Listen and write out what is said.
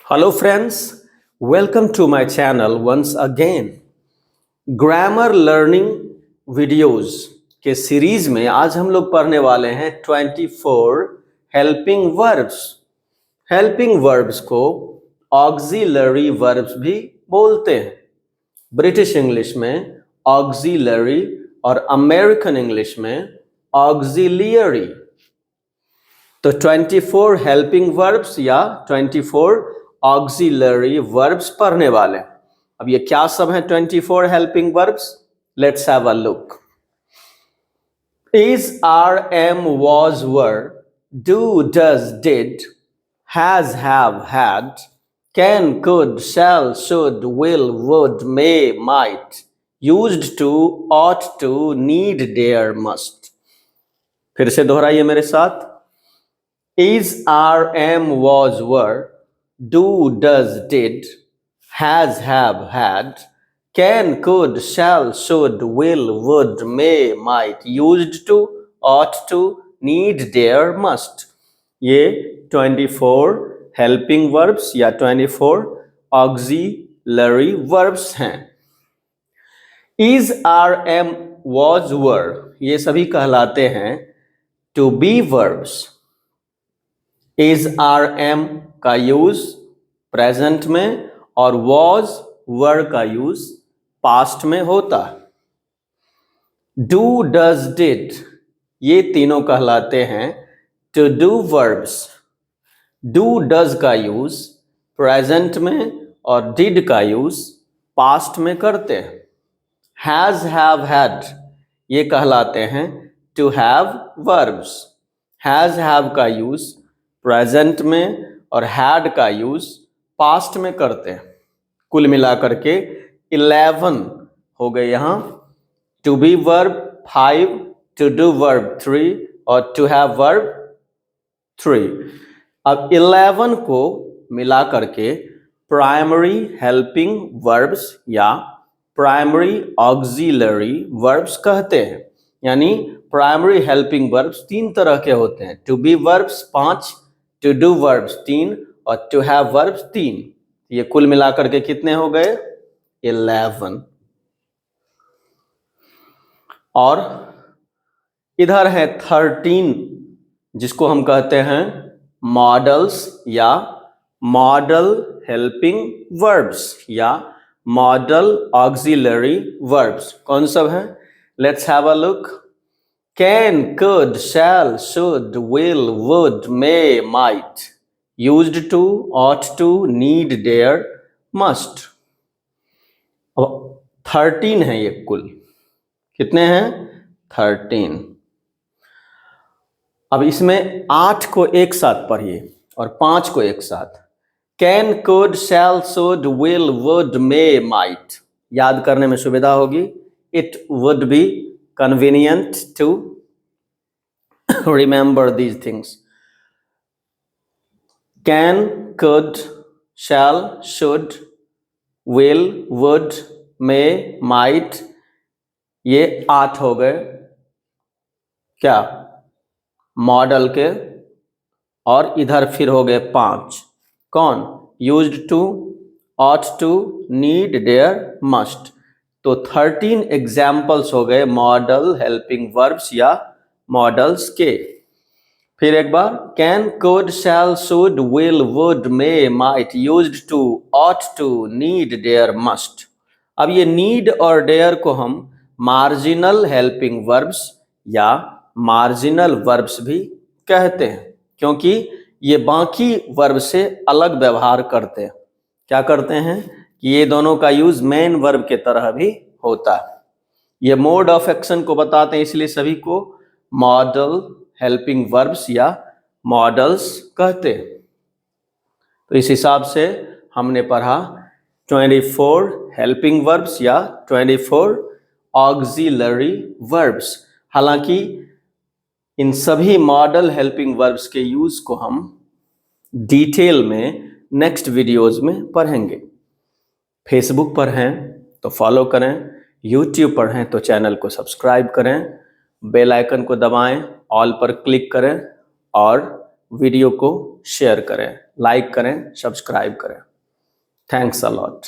Hello friends, welcome to my channel once again. Grammar learning videos के series में आज हम लोग पढ़ने वाले हैं 24 हेल्पिंग वर्ब्स। हेल्पिंग वर्ब्स को ऑक्सिलरी वर्ब्स भी बोलते हैं। ब्रिटिश इंग्लिश में ऑक्सिलरी और अमेरिकन इंग्लिश में ऑक्सिलियरी। तो 24 हेल्पिंग वर्ब्स या 24 ऑक्सिलरी वर्ब्स पढ़ने वाले हैं। अब ये क्या सब है 24 helping verbs? Let's have a look. Is, are, am, was, were, do, does, did, has, have, had, can, could, shall, should, will, would, may, might, used to, ought to, need, dare, must. फिर से दोहराइए मेरे साथ। Is, are, am, was, were, do, does, did, has, have, had, can, could, shall, should, will, would, may, might, used to, ought to, need, dare, must। ये 24 helping verbs या 24 auxiliary verbs हैं। Is, are, am, was, were ये सभी कहलाते हैं to be verbs. Is, are, am का use present में और वॉज, वर का यूज पास्ट में होता है। डू, डज, डिड ये तीनों कहलाते हैं to do verbs. Do, does का यूज प्रेजेंट में और डिड का यूज पास्ट में करते हैं। हैज, हैव, हैड ये कहलाते हैं to have verbs. Has, have का यूज प्रेजेंट में और हैड का यूज पास्ट में करते हैं। कुल मिलाकर के 11 हो गए यहां। To be verb 5, to do verb 3 और टू हैव वर्ब 3। अब 11 को मिलाकर के प्राइमरी हेल्पिंग वर्ब्स या प्राइमरी ऑक्सिलरी वर्ब्स कहते हैं। यानी प्राइमरी हेल्पिंग वर्ब्स 3 तरह के होते हैं। To be verbs 5, to do verbs 3 और टू हैव वर्ब्स 3। ये कुल मिलाकर के कितने हो गए? 11। और इधर है 13 जिसको हम कहते हैं मॉडल्स या मॉडल हेल्पिंग वर्ब्स या मॉडल ऑक्सिलरी वर्ब्स। कौन सब है? Let's have a look. Can, could, shall, should, will, would, may, might, used to, ought to, need, dare, must। अब 13 है ये कुल। कितने हैं? 13। अब इसमें 8 को एक साथ पढ़िए और 5 को एक साथ। Can, could, shall, should, will, would, may, might याद करने में सुविधा होगी। It would be convenient to remember these things। Can, could, shall, should, will, would, may, might ये 8 हो गए क्या मॉडल के। और इधर फिर हो गए 5। कौन? Used to, ought to, need, dare, must. तो 13 एग्जाम्पल्स हो गए मॉडल हेल्पिंग वर्ब्स या मॉडल्स के। फिर एक बार। Can, could, shall, should, will, would, may, might, used to, ought to, need, dare, must. अब ये नीड और डेयर को हम मार्जिनल हेल्पिंग वर्ब्स या मार्जिनल वर्ब्स भी कहते हैं क्योंकि ये बाकी वर्ब से अलग व्यवहार करते हैं। क्या करते हैं कि ये दोनों का यूज मेन वर्ब के तरह भी होता है। ये मोड ऑफ एक्शन को बताते हैं, इसलिए सभी को मॉडल हेल्पिंग वर्ब्स या मॉडल्स कहते हैं। तो इस हिसाब से हमने पढ़ा 24 हेल्पिंग वर्ब्स या 24 ऑक्सिलरी वर्ब्स। हालांकि इन सभी मॉडल हेल्पिंग वर्ब्स के यूज को हम डिटेल में नेक्स्ट वीडियोज में पढ़ेंगे। फेसबुक पर हैं तो फॉलो करें, यूट्यूब पर हैं तो चैनल को सब्सक्राइब करें, बेल आइकन को दबाएं, ऑल पर क्लिक करें और वीडियो को शेयर करें, लाइक करें, सब्सक्राइब करें। Thanks a lot.